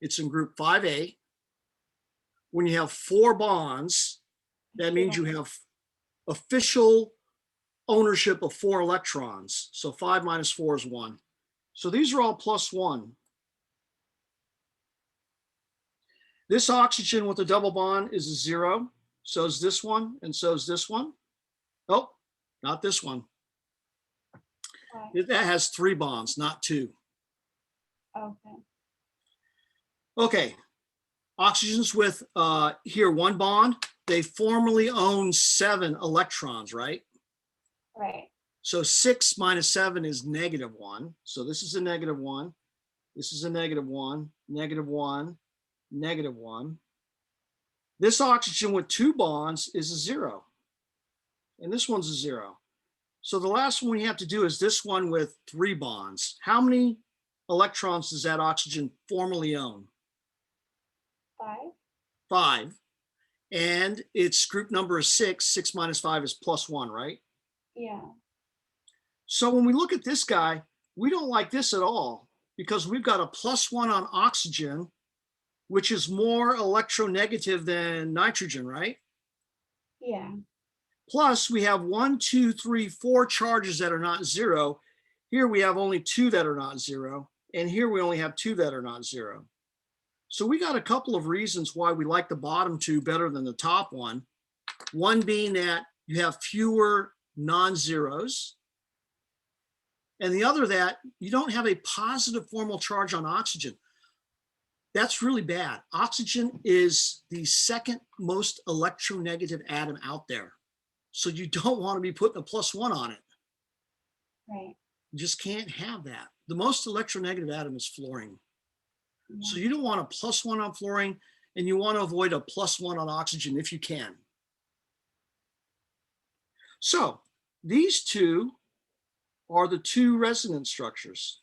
it's in group 5A. When you have 4 bonds, that means you have official ownership of 4 electrons. So 5 minus 4 is 1. So these are all +1. This oxygen with a double bond is a 0. So is this one, and so is this one. Oh, not this one. Why? That has 3 bonds, not 2. Okay. Okay, oxygens with here 1 bond, they formally own 7 electrons, right? Right. So 6 minus 7 is -1. So this is a -1. This is a -1, -1, -1. This oxygen with 2 bonds is a 0. And this one's a 0. So the last one we have to do is this one with 3 bonds. How many electrons does that oxygen formally own? 5. 5. And its group number is 6. 6 minus 5 is +1, right? Yeah. So when we look at this guy, we don't like this at all because we've got a +1 on oxygen, which is more electronegative than nitrogen, right? Yeah. Plus we have 1, 2, 3, 4 charges that are not 0. Here we have only 2 that are not 0. And here we only have 2 that are not 0. So we got a couple of reasons why we like the bottom 2 better than the top one. One being that you have fewer non-zeros. And the other that you don't have a positive formal charge on oxygen. That's really bad. Oxygen is the second most electronegative atom out there. So you don't want to be putting a +1 on it. Right. You just can't have that. The most electronegative atom is fluorine. Yeah. So you don't want a +1 on fluorine, and you want to avoid a +1 on oxygen if you can. So these two are the 2 resonance structures.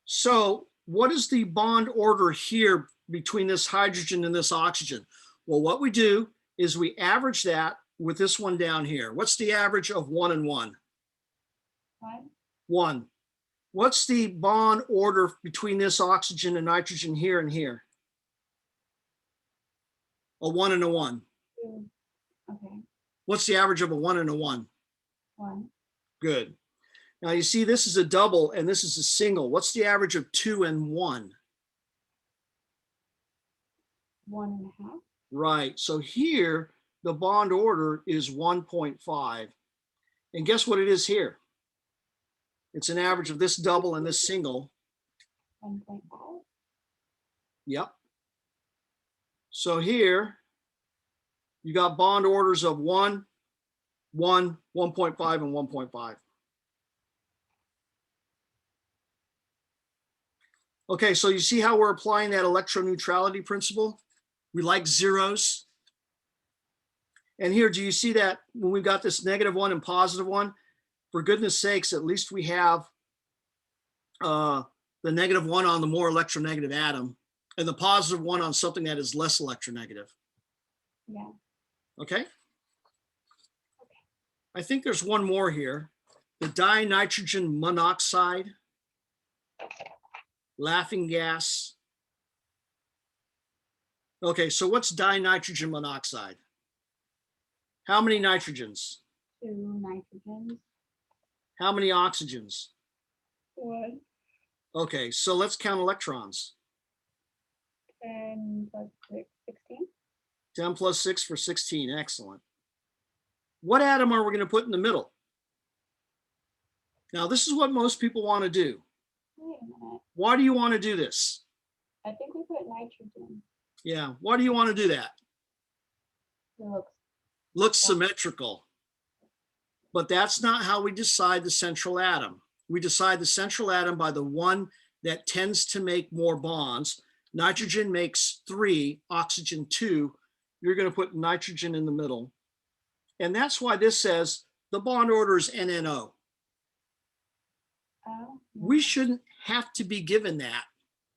So what is the bond order here between this hydrogen and this oxygen? Well, what we do is we average that with this one down here. What's the average of 1 and 1? 1. 1. What's the bond order between this oxygen and nitrogen here and here? A 1 and a 1. 2. Okay. What's the average of a 1 and a 1? 1. Good. Now you see this is a double and this is a single. What's the average of 2 and 1? 1.5. Right. So here the bond order is 1.5. And guess what it is here? It's an average of this double and this single. 1.5. Yep. So here you got bond orders of 1, 1, 1.5, and 1.5. Okay, so you see how we're applying that electroneutrality principle? We like zeros. And here, do you see that when we've got this -1 and +1, for goodness sakes, at least we have the -1 on the more electronegative atom and the +1 on something that is less electronegative. Yeah. Okay. I think there's one more here. The dinitrogen monoxide, laughing gas. Okay, so what's dinitrogen monoxide? How many nitrogens? 2 nitrogens. How many oxygens? 1. Okay, so let's count electrons. 10 plus 6, 16. 10 plus 6 for 16. Excellent. What atom are we going to put in the middle? Now, this is what most people want to do. Wait a minute. Why do you want to do this? I think we put nitrogen. Yeah, why do you want to do that? It Looks symmetrical. But that's not how we decide the central atom. We decide the central atom by the one that tends to make more bonds. Nitrogen makes 3, oxygen 2. You're going to put nitrogen in the middle. And that's why this says the bond order is NNO. We shouldn't have to be given that.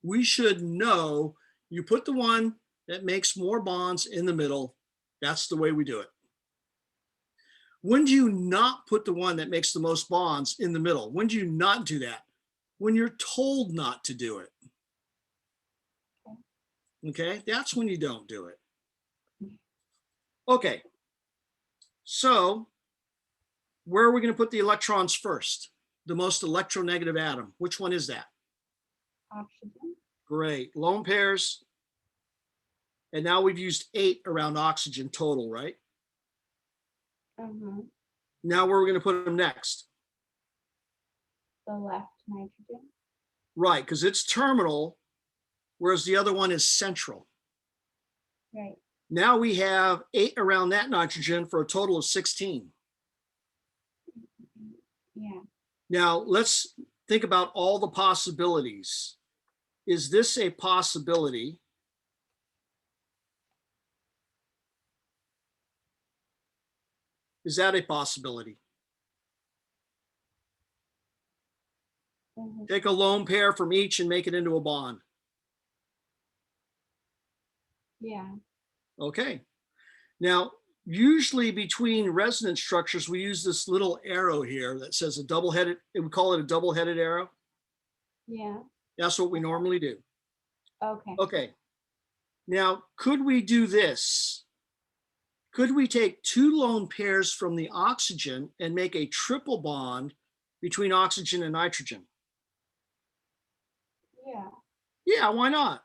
We should know you put the one that makes more bonds in the middle. That's the way we do it. When do you not put the one that makes the most bonds in the middle? When do you not do that? When you're told not to do it. Okay, that's when you don't do it. Okay, so where are we going to put the electrons first? The most electronegative atom. Which one is that? Oxygen. Great, lone pairs. And now we've used 8 around oxygen total, right? Now where are we going to put them next? The left nitrogen. Right, because it's terminal, whereas the other one is central. Right. Now we have 8 around that nitrogen for a total of 16. Yeah. Now let's think about all the possibilities. Is this a possibility? Is that a possibility? Take a lone pair from each and make it into a bond. Yeah. Okay. Now, usually between resonance structures, we use this little arrow here that says a double-headed, we call it a double-headed arrow. Yeah. That's what we normally do. Okay. Okay. Now, could we do this? Could we take 2 lone pairs from the oxygen and make a triple bond between oxygen and nitrogen? Yeah. Yeah, why not?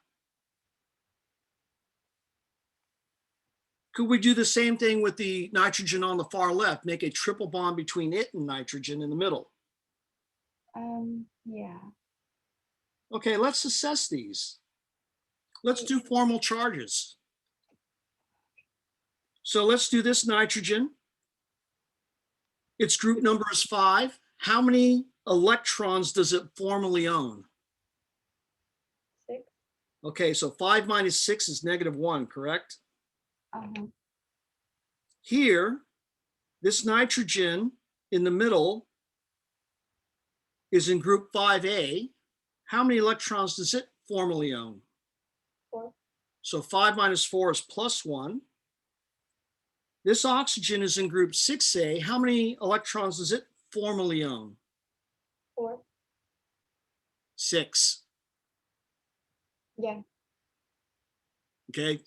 Could we do the same thing with the nitrogen on the far left, make a triple bond between it and nitrogen in the middle? Yeah. Okay, let's assess these. Let's do formal charges. So let's do this nitrogen. Its group number is 5. How many electrons does it formally own? 6. Okay, so 5 minus 6 is -1, correct? Here, this nitrogen in the middle is in group 5A. How many electrons does it formally own? 4. So 5 minus 4 is +1. This oxygen is in group 6A. How many electrons does it formally own? 4. 6. Yeah. Okay,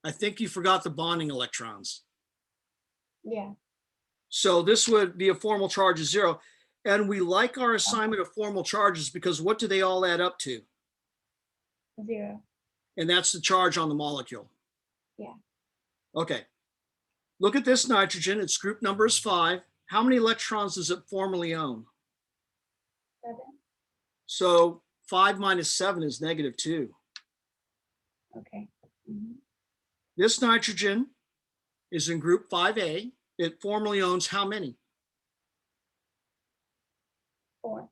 I think you forgot the bonding electrons. Yeah. So this would be a formal charge of 0. And we like our assignment of formal charges because what do they all add up to? 0. And that's the charge on the molecule. Yeah. Okay. Look at this nitrogen. Its group number is 5. How many electrons does it formally own? 7. So 5 minus 7 is -2. Okay. This nitrogen is in group 5A. It formally owns how many? 4.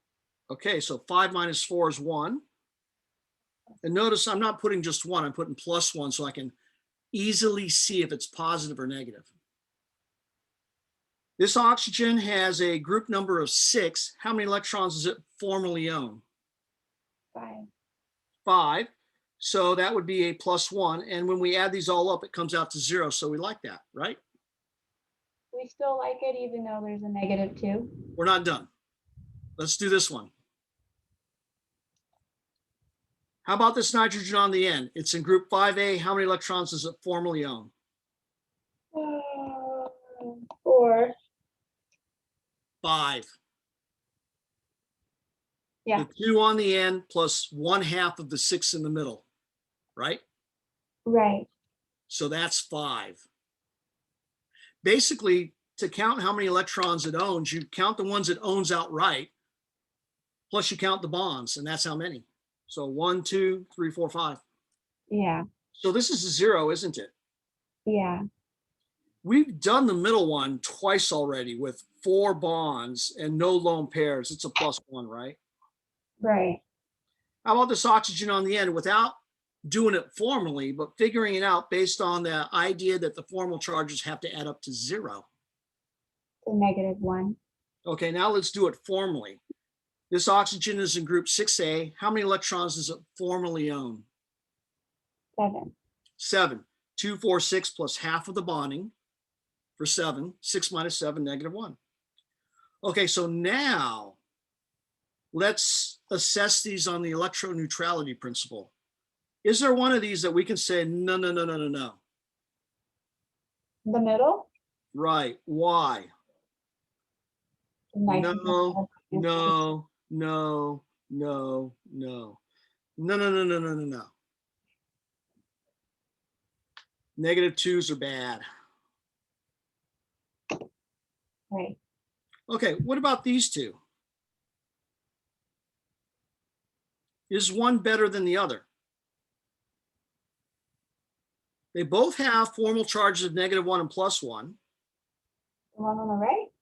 Okay, so 5 minus 4 is 1. And notice I'm not putting just one, I'm putting +1 so I can easily see if it's positive or negative. This oxygen has a group number of 6. How many electrons does it formally own? 5. 5. So that would be a +1. And when we add these all up, it comes out to 0. So we like that, right? We still like it even though there's a -2. We're not done. Let's do this one. How about this nitrogen on the end? It's in group 5A. How many electrons does it formally own? 4. 5. Yeah. The 2 on the end plus 1/2 of the 6 in the middle, right? Right. So that's 5. Basically, to count how many electrons it owns, you count the ones it owns outright, plus you count the bonds, and that's how many. So 1, 2, 3, 4, 5. Yeah. So this is a 0, isn't it? Yeah. We've done the middle one twice already with 4 bonds and no lone pairs. It's a +1, right? Right. How about this oxygen on the end without doing it formally, but figuring it out based on the idea that the formal charges have to add up to 0? So -1. Okay, now let's do it formally. This oxygen is in group 6A. How many electrons does it formally own? 7. 7. 2, 4, 6 plus half of the bonding for 7. 6 minus 7, -1. Okay, so now let's assess these on the electroneutrality principle. Is there one of these that we can say, no, no, no, no, no, no? The middle? Right. Why? No, no, no, no, no, no, no, no, no, no, no, no. -2s are bad. Right. Okay, what about these two? Is one better than the other? They both have formal charges of -1 and +1. The one on the right?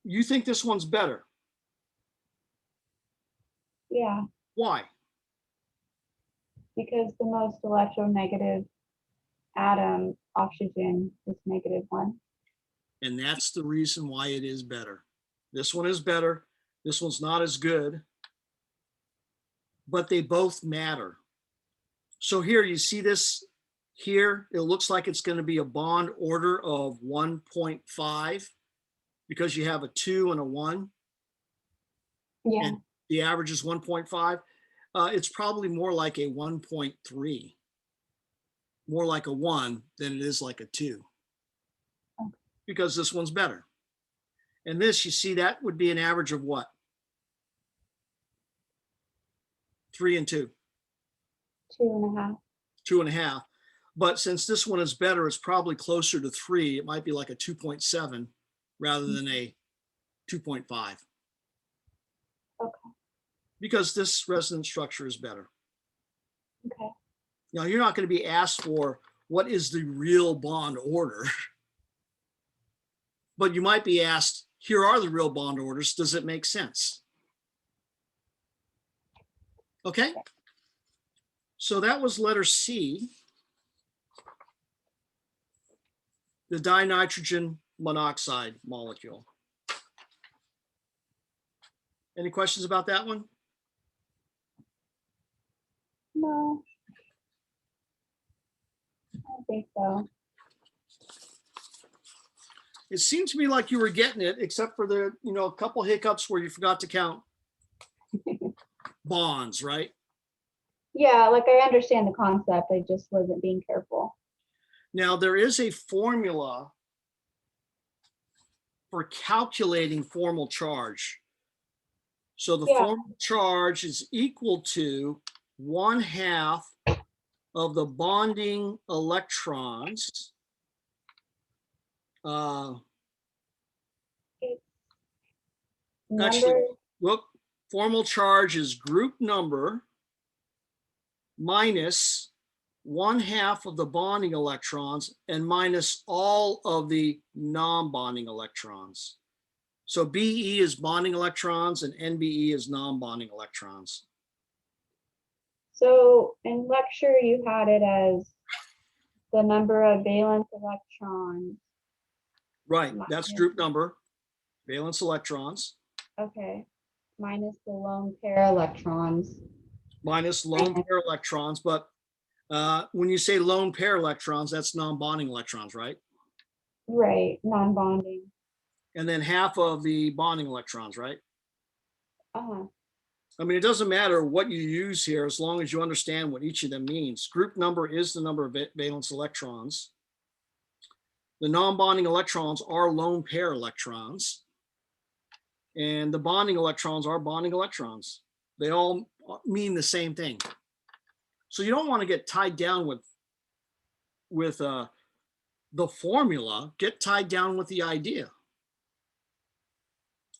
You think this one's better. Yeah. Why? Because the most electronegative atom, oxygen, is -1. And that's the reason why it is better. This one is better. This one's not as good, but they both matter. So here you see this here, it looks like it's going to be a bond order of 1.5 because you have a 2 and a 1. Yeah. And the average is 1.5. It's probably more like a 1.3, more like a 1 than it is like a 2, Okay. because this one's better. And this, you see, that would be an average of what? 3 and 2. 2.5. 2.5. But since this one is better, it's probably closer to 3. It might be like a 2.7 rather than a 2.5. Okay. Because this resonance structure is better. Okay. Now, you're not going to be asked for what is the real bond order, but you might be asked, here are the real bond orders. Does it make sense? Okay. So that was letter C, the dinitrogen monoxide molecule. Any questions about that one? No. I don't think so. It seemed to me like you were getting it, except for the, a couple hiccups where you forgot to count bonds, right? Yeah, like I understand the concept. I just wasn't being careful. Now, there is a formula for calculating formal charge. So the formal charge is equal to 1/2 of the bonding electrons. Actually, look, formal charge is group number minus 1/2 of the bonding electrons and minus all of the non-bonding electrons. So BE is bonding electrons and NBE is non-bonding electrons. So in lecture, you had it as the number of valence electrons. Right, that's group number, valence electrons, Okay, minus the lone pair electrons. minus lone pair electrons. But when you say lone pair electrons, that's non-bonding electrons, right? Right, non-bonding. And then half of the bonding electrons, right? Uh-huh. I mean, it doesn't matter what you use here as long as you understand what each of them means. Group number is the number of valence electrons. The non-bonding electrons are lone pair electrons. And the bonding electrons are bonding electrons. They all mean the same thing. So you don't want to get tied down with the formula, get tied down with the idea.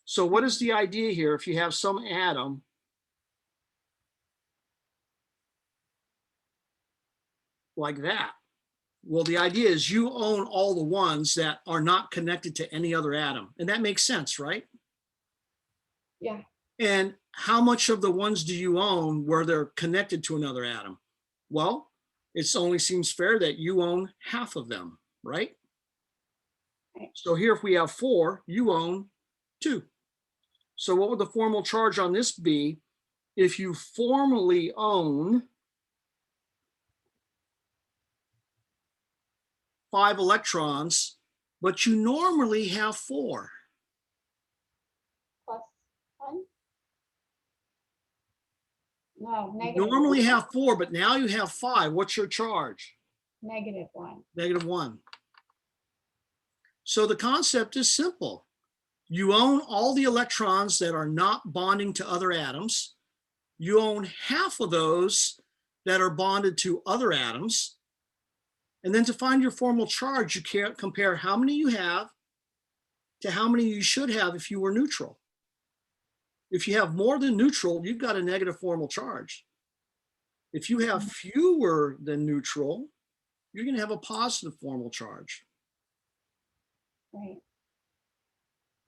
So what is the idea here? If you have some atom like that, well, the idea is you own all the ones that are not connected to any other atom. And that makes sense, right? Yeah. And how much of the ones do you own where they're connected to another atom? Well, it only seems fair that you own half of them, right? So here, if we have 4, you own 2. So what would the formal charge on this be if you formally own 5 electrons, but you normally have 4? Plus 1? No, You negative. normally have 4, but now you have 5. What's your charge? Negative 1. Negative 1. So the concept is simple. You own all the electrons that are not bonding to other atoms. You own half of those that are bonded to other atoms. And then to find your formal charge, you can't compare how many you have to how many you should have if you were neutral. If you have more than neutral, you've got a negative formal charge. If you have fewer than neutral, you're going to have a positive formal charge. Right.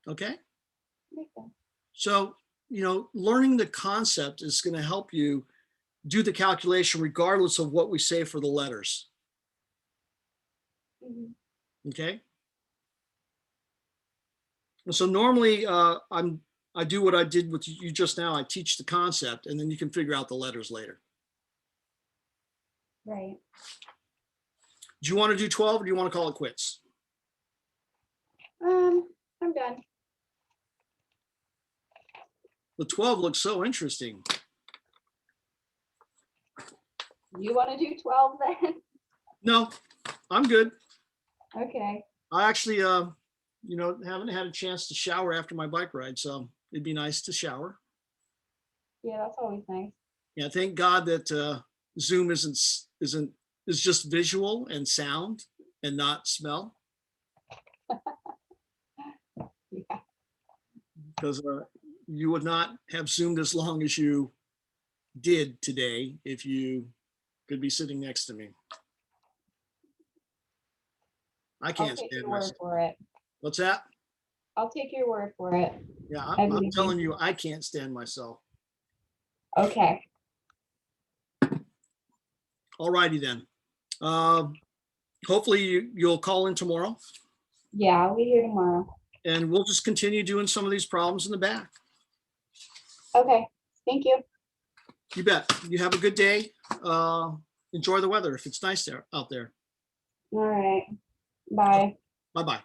Okay? Makes sense. So, learning the concept is going to help you do the calculation regardless of what we say for the letters. Mhm. Okay? And so normally I do what I did with you just now. I teach the concept and then you can figure out the letters later. Right. Do you want to do 12 or do you want to call it quits? I'm done. The 12 looks so interesting. You want to do 12 then? No, I'm good. Okay. I actually, haven't had a chance to shower after my bike ride, so it'd be nice to shower. Yeah, that's always nice. Yeah, thank God that Zoom is just visual and sound and not smell. Yeah. Because you would not have Zoomed as long as you did today if you could be sitting next to me. I I'll can't take stand your word myself. for it. What's that? I'll take your word for it. Yeah, I I'm believe you. telling you, I can't stand myself. Okay. All righty then. Hopefully you'll call in tomorrow Yeah, I'll be here tomorrow. and we'll just continue doing some of these problems in the back. Okay. Thank you. You bet. You have a good day. Enjoy the weather if it's nice out there. All right. Bye. Bye-bye.